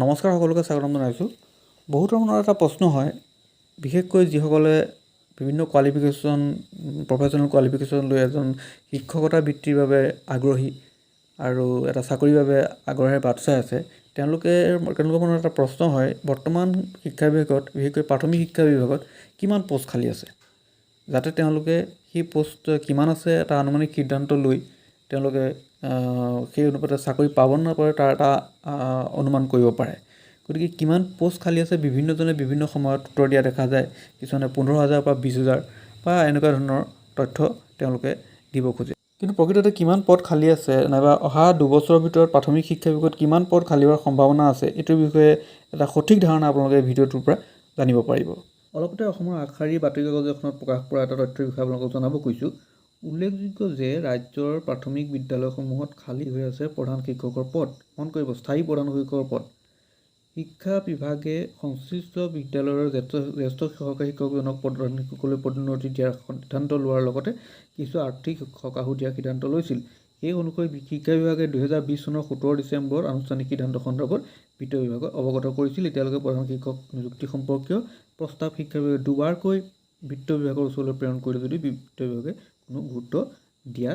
নমস্কাৰ সকলোকে স্বাগতম জনাইছোঁ। বহুতৰ মনত এটা প্ৰশ্ন হয়, বিশেষকৈ যিসকলে বিভিন্ন প্ৰফেশ্যনেল কোৱালিফিকেশ্যন লৈ এজন শিক্ষকতা বৃত্তিৰ বাবে আগ্ৰহী আৰু এটা চাকৰিৰ বাবে আগ্ৰহেৰে বাট চাই আছে, তেওঁলোকৰ মনত এটা প্ৰশ্ন হয়, বৰ্তমান শিক্ষা বিভাগত, বিশেষকৈ প্ৰাথমিক শিক্ষা বিভাগত কিমান পষ্ট খালী আছে, যাতে তেওঁলোকে সেই পষ্ট কিমান আছে এটা আনুমানিক সিদ্ধান্ত লৈ তেওঁলোকে সেই অনুপাতে চাকৰি পাব নাপায় তাৰ এটা অনুমান কৰিব পাৰে। গতিকে কিমান পষ্ট খালী আছে বিভিন্নজনে বিভিন্ন সময়ত উত্তৰ দিয়া দেখা যায়। কিছুমানে 15,000 পৰা 20,000 বা এনেকুৱা ধৰণৰ তথ্য তেওঁলোকে দিব খোজে। কিন্তু প্ৰকৃততে কিমান পদ খালী আছে নাইবা অহা 2 বছৰৰ ভিতৰত প্ৰাথমিক শিক্ষা বিভাগত কিমান পদ খালী হোৱাৰ সম্ভাৱনা আছে, এইটোৰ বিষয়ে এটা সঠিক ধাৰণা আপোনালোকে ভিডিঅ'টোৰ পৰা জানিব পাৰিব। অলপতে অসমৰ আগশাৰীৰ বাতৰি কাকত এখনত প্ৰকাশ কৰা এটা তথ্যৰ বিষয়ে আপোনালোকক জনাব কৈছোঁ। উল্লেখযোগ্য যে ৰাজ্যৰ প্ৰাথমিক বিদ্যালয়সমূহত খালী হৈ আছে প্ৰধান শিক্ষকৰ পদ। মন কৰিব, স্থায়ী প্ৰধান শিক্ষকৰ পদ। শিক্ষা বিভাগে সংশ্লিষ্ট বিদ্যালয়ৰ জ্যেষ্ঠ সহকাৰী শিক্ষকজনক প্ৰধান শিক্ষকলৈ পদোন্নতি দিয়াৰ সিদ্ধান্ত লোৱাৰ লগতে কিছু আৰ্থিক সকাহো দিয়াৰ সিদ্ধান্ত লৈছিল। সেই অনুসৰি শিক্ষা বিভাগে 2020 চনৰ 17 ডিচেম্বৰত আনুষ্ঠানিক সিদ্ধান্ত সন্দৰ্ভত বিত্ত বিভাগক অৱগত কৰিছিল। এতিয়ালৈকে প্ৰধান শিক্ষক নিযুক্তি সম্পৰ্কীয় প্ৰস্তাৱ শিক্ষা বিভাগে দুবাৰকৈ বিত্ত বিভাগৰ ওচৰলৈ প্ৰেৰণ কৰিলে যদিও বিত্ত বিভাগে কোনো গুৰুত্ব দিয়া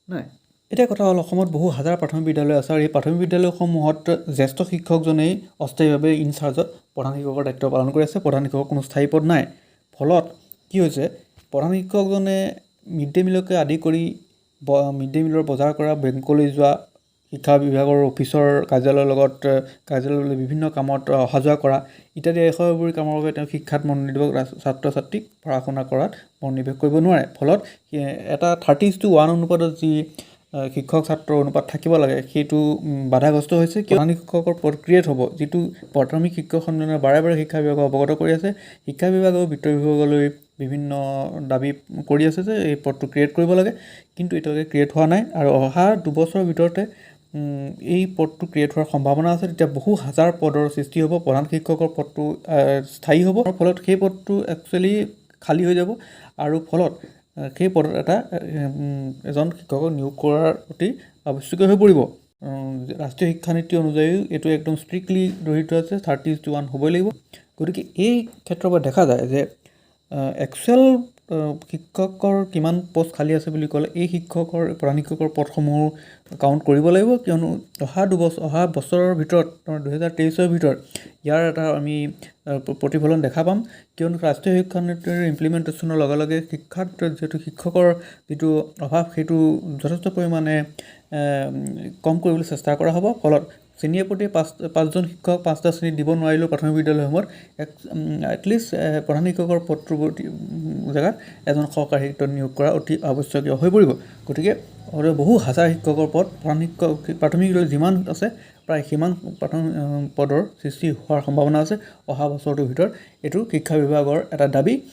নাই। এতিয়া কথা হ'ল, অসমত বহু হাজাৰ প্ৰাথমিক বিদ্যালয় আছে আৰু এই প্ৰাথমিক বিদ্যালয়সমূহত জ্যেষ্ঠ শিক্ষকজনেই অস্থায়ীভাৱে ইনচাৰ্জত প্ৰধান শিক্ষকৰ দায়িত্ব পালন কৰি আছে। প্ৰধান শিক্ষকৰ কোনো স্থায়ী পদ নাই। ফলত কি হৈছে, প্ৰধান শিক্ষকজনে মিড ডে মিলকে আদি কৰি মিড ডে মিলৰ বজাৰ কৰা, বেংকলৈ যোৱা, শিক্ষা বিভাগৰ অফিচৰ কাৰ্যালয়লৈ বিভিন্ন কামত অহা যোৱা কৰা ইত্যাদি এশাবৰী কামৰ বাবে তেওঁ শিক্ষাত মনোনিৱেশ ছাত্ৰ ছাত্ৰীক পঢ়া শুনা কৰাত মনোনিৱেশ কৰিব নোৱাৰে। ফলত এটা 30:1 অনুপাতত যি শিক্ষক ছাত্ৰৰ অনুপাত থাকিব লাগে সেইটো বাধাগ্ৰস্ত হৈছে। প্ৰধান শিক্ষকৰ পদ ক্ৰিয়েট হ'ব, যিটো প্ৰাথমিক শিক্ষক সন্মিলনে বাৰে বাৰে শিক্ষা বিভাগক অৱগত কৰি আছে। শিক্ষা বিভাগেও বিত্ত বিভাগলৈ বিভিন্ন দাবী কৰি আছে যে এই পদটো ক্ৰিয়েট কৰিব লাগে, কিন্তু এতিয়ালৈকে ক্ৰিয়েট হোৱা নাই আৰু অহা 2 বছৰৰ ভিতৰতে এই পদটো ক্ৰিয়েট হোৱাৰ সম্ভাৱনা আছে। তেতিয়া বহু হাজাৰ পদৰ সৃষ্টি হ'ব। প্ৰধান শিক্ষকৰ পদটো স্থায়ী হ'ব, ফলত সেই পদটো একচুৱেলি খালী হৈ যাব আৰু ফলত সেই পদত এজন শিক্ষকক নিয়োগ কৰাৰ অতি আৱশ্যকীয় হৈ পৰিব। ৰাষ্ট্ৰীয় শিক্ষানীতি অনুযায়ী এইটো একদম ষ্ট্ৰিক্টলি ধৰি থোৱা আছে, 30:1 হ'বই লাগিব। গতিকে এই ক্ষেত্ৰৰ পৰা দেখা যায় যে একচুৱেল শিক্ষকৰ কিমান পষ্ট খালী আছে বুলি ক'লে এই প্ৰধান শিক্ষকৰ পদসমূহ কাউণ্ট কৰিব লাগিব, কিয়নো অহা বছৰৰ ভিতৰত 2023 ভিতৰত ইয়াৰ এটা আমি প্ৰতিফলন দেখা পাম। কিয়নো ৰাষ্ট্ৰীয় শিক্ষানীতিৰ ইমপ্লিমেণ্টেশ্যনৰ লগে লগে শিক্ষাত যিহেতু শিক্ষকৰ যিটো অভাৱ সেইটো যথেষ্ট পৰিমাণে কম কৰিবলৈ চেষ্টা কৰা হ'ব। ফলত শ্ৰেণীয়ে প্ৰতি 5জন শিক্ষক 5টা শ্ৰেণীত দিব নোৱাৰিলেও প্ৰাথমিক বিদ্যালয়সমূহত এটলিষ্ট প্ৰধান শিক্ষকৰ পদটোৰ জেগাত এজন সহকাৰী শিক্ষক নিয়োগ কৰা অতি আৱশ্যকীয় হৈ পৰিব। গতিকে বহু হাজাৰ শিক্ষকৰ পদ প্ৰাথমিক বিদ্যালয় যিমান আছে প্ৰায় সিমান পদৰ সৃষ্টি হোৱাৰ সম্ভাৱনা আছে অহা বছৰটোৰ ভিতৰত। এইটো শিক্ষা বিভাগৰ এটা দাবী।